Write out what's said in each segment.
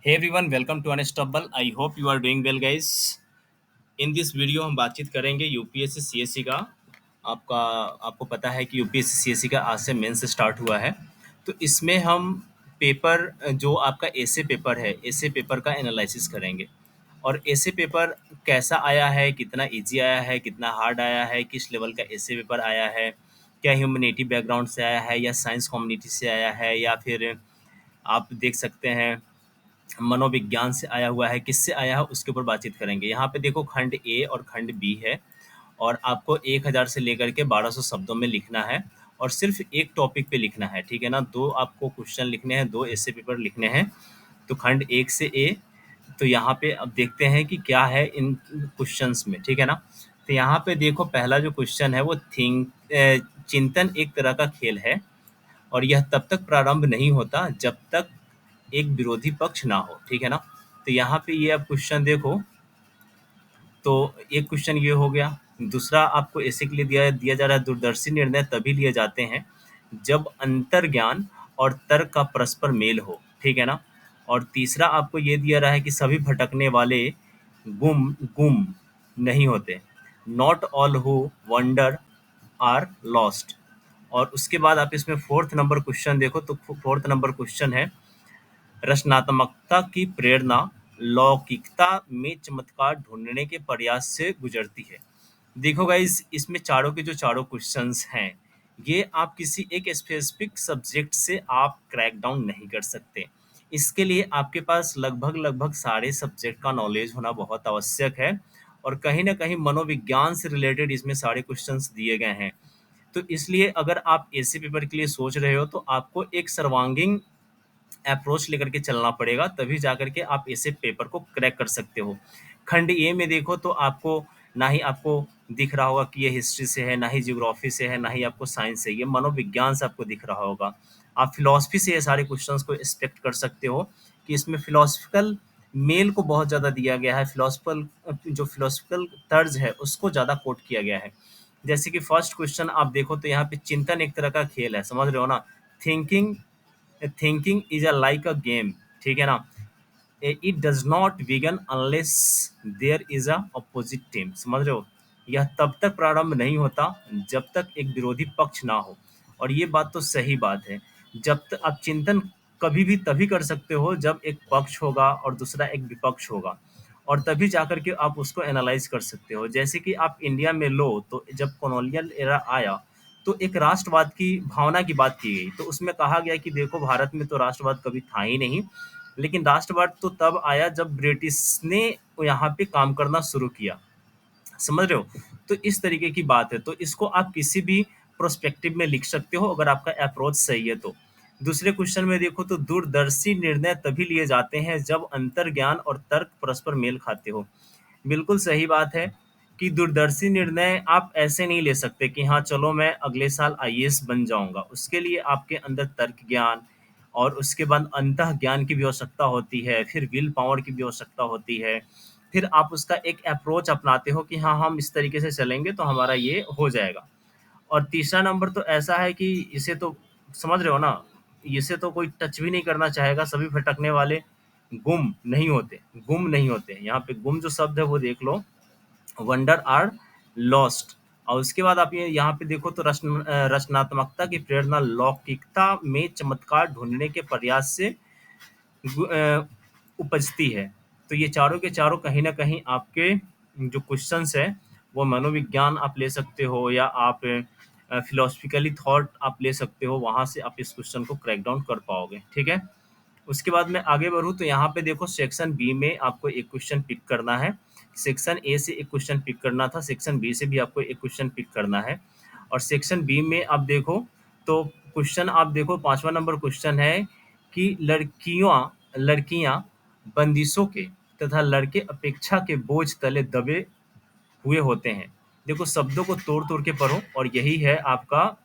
Hey everyone, welcome to Unstoppable. I hope you are doing well, guys. In this video हम बातचीत करेंगे UPSC CSC का। आपका आपको पता है कि यूपीएससी सीएससी का आज से मेंस स्टार्ट हुआ है। तो इसमें हम पेपर जो आपका एसे पेपर है, एसे पेपर का एनालिसिस करेंगे और एसे पेपर कैसा आया है, कितना इजी आया है, कितना हार्ड आया है, किस लेवल का एसे पेपर आया है, क्या ह्यूमैनिटी बैकग्राउंड से आया है या साइंस कम्युनिटी से आया है या फिर आप देख सकते हैं मनोविज्ञान से आया हुआ है, किससे आया है उसके ऊपर बातचीत करेंगे। यहाँ पे देखो खंड ए और खंड बी है और आपको 1000 से लेकर के 1200 शब्दों में लिखना है और सिर्फ एक टॉपिक पे लिखना है, ठीक है ना। दो आपको क्वेश्चन लिखने हैं, दो ऐसे पेपर लिखने हैं। तो खंड एक से ए, तो यहाँ पे अब देखते हैं कि क्या है इन क्वेश्चंस में, ठीक है ना। तो यहाँ पे देखो पहला जो क्वेश्चन है वो चिंतन एक तरह का खेल है और यह तब तक प्रारंभ नहीं होता जब तक एक विरोधी पक्ष ना हो, ठीक है ना। तो यहाँ पे ये आप क्वेश्चन देखो, तो एक क्वेश्चन ये हो गया। दूसरा आपको ऐसे के लिए दिया दिया जा रहा है, दूरदर्शी निर्णय तभी लिए जाते हैं जब अंतर्ज्ञान और तर्क का परस्पर मेल हो, ठीक है ना। और तीसरा आपको ये दिया रहा है कि सभी भटकने वाले गुम गुम नहीं होते, not all who wander are lost. और उसके बाद आप इसमें फोर्थ नंबर क्वेश्चन देखो, तो फोर्थ नंबर क्वेश्चन है रचनात्मकता की प्रेरणा लौकिकता में चमत्कार ढूंढने के प्रयास से गुजरती है। देखो गाइस, इसमें चारों के जो चारों क्वेश्चंस हैं, ये आप किसी एक स्पेसिफिक सब्जेक्ट से आप क्रैक डाउन नहीं कर सकते। इसके लिए आपके पास लगभग लगभग सारे सब्जेक्ट का नॉलेज होना बहुत आवश्यक है और कहीं ना कहीं मनोविज्ञान से रिलेटेड इसमें सारे क्वेश्चंस दिए गए हैं। तो इसलिए अगर आप ऐसे पेपर के लिए सोच रहे हो तो आपको एक सर्वांगीण अप्रोच लेकर के चलना पड़ेगा, तभी जाकर के आप ऐसे पेपर को क्रैक कर सकते हो। खंड ए में देखो तो आपको ना ही आपको दिख रहा होगा कि ये हिस्ट्री से है, ना ही ज्योग्राफी से है, ना ही आपको साइंस से, ये मनोविज्ञान से आपको दिख रहा होगा। आप फिलॉसफी से ये सारे क्वेश्चंस को एक्सपेक्ट कर सकते हो कि इसमें फिलोसफिकल मेल को बहुत ज़्यादा दिया गया है, फिलोसफिकल जो फिलोसफिकल तर्ज है उसको ज़्यादा कोट किया गया है। जैसे कि फर्स्ट क्वेश्चन आप देखो तो यहाँ पे चिंतन एक तरह का खेल है, समझ रहे हो ना। Thinking thinking is a like a game, ठीक है ना। It does not begin unless there is a opposite team, समझ रहे हो। यह तब तक प्रारंभ नहीं होता जब तक एक विरोधी पक्ष ना हो। और ये बात तो सही बात है, जब तक आप चिंतन कभी भी तभी कर सकते हो जब एक पक्ष होगा और दूसरा एक विपक्ष होगा, और तभी जाकर के आप उसको एनालाइज कर सकते हो। जैसे कि आप इंडिया में लो, तो जब कॉलोनियल एरा आया तो एक राष्ट्रवाद की भावना की बात की गई, तो उसमें कहा गया कि देखो भारत में तो राष्ट्रवाद कभी था ही नहीं, लेकिन राष्ट्रवाद तो तब आया जब ब्रिटिश ने यहाँ पे काम करना शुरू किया, समझ रहे हो। तो इस तरीके की बात है, तो इसको आप किसी भी प्रोस्पेक्टिव में लिख सकते हो अगर आपका अप्रोच सही है तो। दूसरे क्वेश्चन में देखो तो दूरदर्शी निर्णय तभी लिए जाते हैं जब अंतर्ज्ञान और तर्क परस्पर मेल खाते हो। बिल्कुल सही बात है कि दूरदर्शी निर्णय आप ऐसे नहीं ले सकते कि हाँ चलो मैं अगले साल आईएएस बन जाऊंगा। उसके लिए आपके अंदर तर्क ज्ञान और उसके बाद अंतः ज्ञान की भी आवश्यकता होती है, फिर विल पावर की भी आवश्यकता होती है। फिर आप उसका एक अप्रोच अपनाते हो कि हाँ हम इस तरीके से चलेंगे तो हमारा ये हो जाएगा। और तीसरा नंबर तो ऐसा है कि इसे तो समझ रहे हो ना, इसे तो कोई टच भी नहीं करना चाहेगा। सभी भटकने वाले गुम नहीं होते, गुम नहीं होते। यहाँ पे गुम जो शब्द है वो देख लो, वंडर आर लॉस्ट। और उसके बाद आप ये यहाँ पे देखो तो रचनात्मकता की प्रेरणा लौकिकता में चमत्कार ढूंढने के प्रयास से उपजती है। तो ये चारों के चारों कहीं ना कहीं आपके जो क्वेश्चंस है वो मनोविज्ञान आप ले सकते हो या आप फिलोसफिकली थॉट आप ले सकते हो, वहां से आप इस क्वेश्चन को क्रैक डाउन कर पाओगे, ठीक है। उसके बाद मैं आगे बढ़ूँ तो यहाँ पे देखो सेक्शन बी में आपको एक क्वेश्चन पिक करना है। सेक्शन ए से एक क्वेश्चन पिक करना था, सेक्शन बी से भी आपको एक क्वेश्चन पिक करना है। और सेक्शन बी में आप देखो तो क्वेश्चन आप देखो, 5वां नंबर क्वेश्चन है कि लड़कियां बंदिशों के तथा लड़के अपेक्षा के बोझ तले दबे हुए होते हैं। देखो शब्दों को तोड़ तोड़ के पढ़ो, और यही है आपका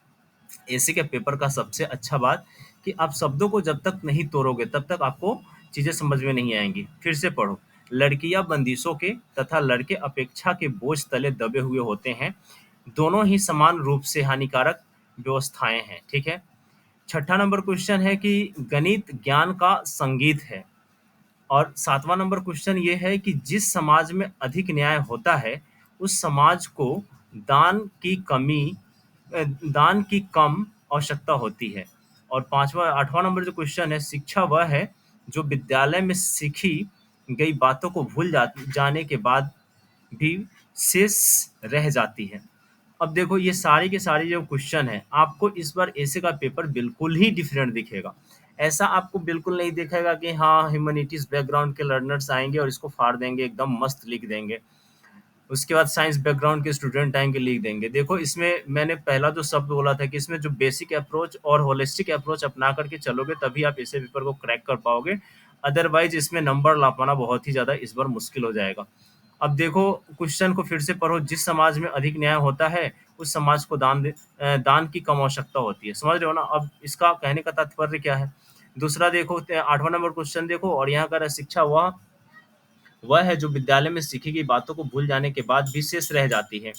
एसी के पेपर का सबसे अच्छा बात कि आप शब्दों को जब तक नहीं तोड़ोगे तब तक आपको चीजें समझ में नहीं आएंगी। फिर से पढ़ो, लड़कियां बंदिशों के तथा लड़के अपेक्षा के बोझ तले दबे हुए होते हैं, दोनों ही समान रूप से हानिकारक व्यवस्थाएं हैं, ठीक है। छठा नंबर क्वेश्चन है कि गणित ज्ञान का संगीत है। और 7वां नंबर क्वेश्चन ये है कि जिस समाज में अधिक न्याय होता है, उस समाज को दान की कमी दान की कम आवश्यकता होती है। और 8वां नंबर जो क्वेश्चन है, शिक्षा वह है जो विद्यालय में सीखी गई बातों को भूल जाने के बाद भी शेष रह जाती है। अब देखो ये सारी के सारी जो क्वेश्चन है, आपको इस बार ऐसे का पेपर बिल्कुल ही डिफरेंट दिखेगा। ऐसा आपको बिल्कुल नहीं दिखेगा कि हाँ ह्यूमैनिटीज बैकग्राउंड के लर्नर्स आएंगे और इसको फाड़ देंगे, एकदम मस्त लिख देंगे। उसके बाद साइंस बैकग्राउंड के स्टूडेंट आएंगे, लिख देंगे। देखो इसमें मैंने पहला जो शब्द बोला था कि इसमें जो बेसिक अप्रोच और होलिस्टिक अप्रोच अपना करके चलोगे तभी आप ऐसे पेपर को क्रैक कर पाओगे। अदरवाइज इसमें नंबर ला पाना बहुत ही ज़्यादा इस बार मुश्किल हो जाएगा। अब देखो क्वेश्चन को फिर से पढ़ो, जिस समाज में अधिक न्याय होता है उस समाज को दान की कम आवश्यकता होती है। समझ रहे हो ना? अब इसका कहने का तात्पर्य क्या है? दूसरा देखो 8वां नंबर क्वेश्चन देखो, और यहाँ का शिक्षा वह है जो विद्यालय में सीखी गई बातों को भूल जाने के बाद भी शेष रह जाती है।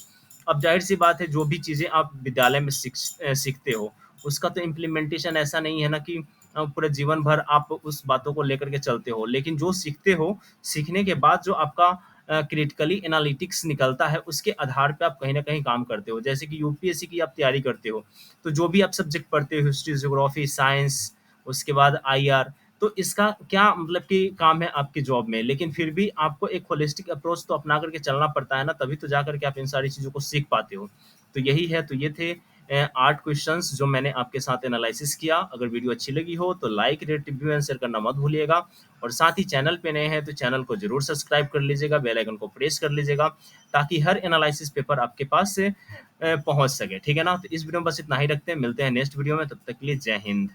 अब ज़ाहिर-सी बात है, जो भी चीज़ें आप विद्यालय में सीखते हो, उसका तो इम्प्लीमेंटेशन ऐसा नहीं है ना कि पूरे जीवन भर आप उस बातों को लेकर के चलते हो। लेकिन जो सीखते हो, सीखने के बाद जो आपका क्रिटिकली एनालिटिक्स निकलता है, उसके आधार पे आप कहीं न कहीं काम करते हो। जैसे कि यूपीएससी की आप तैयारी करते हो, तो जो भी आप सब्जेक्ट पढ़ते हो, हिस्ट्री, ज्योग्राफी, साइंस, उसके बाद आईआर, तो इसका क्या मतलब कि काम है आपकी जॉब में। लेकिन फिर भी आपको एक होलिस्टिक अप्रोच तो अपना करके चलना पड़ता है ना, तभी तो जा करके आप इन सारी चीज़ों को सीख पाते हो। तो यही है, तो ये थे 8 क्वेश्चंस जो मैंने आपके साथ एनालिसिस किया। अगर वीडियो अच्छी लगी हो तो like, rate, review and share करना मत भूलिएगा। और साथ ही चैनल पे नए हैं तो चैनल को ज़रूर सब्सक्राइब कर लीजिएगा, बेल आइकन को प्रेस कर लीजिएगा, ताकि हर एनालिसिस पेपर आपके पास से पहुँच सके। ठीक है ना? तो इस वीडियो में बस इतना ही रखते हैं, मिलते हैं नेक्स्ट वीडियो में, तब तक के लिए जय हिंद।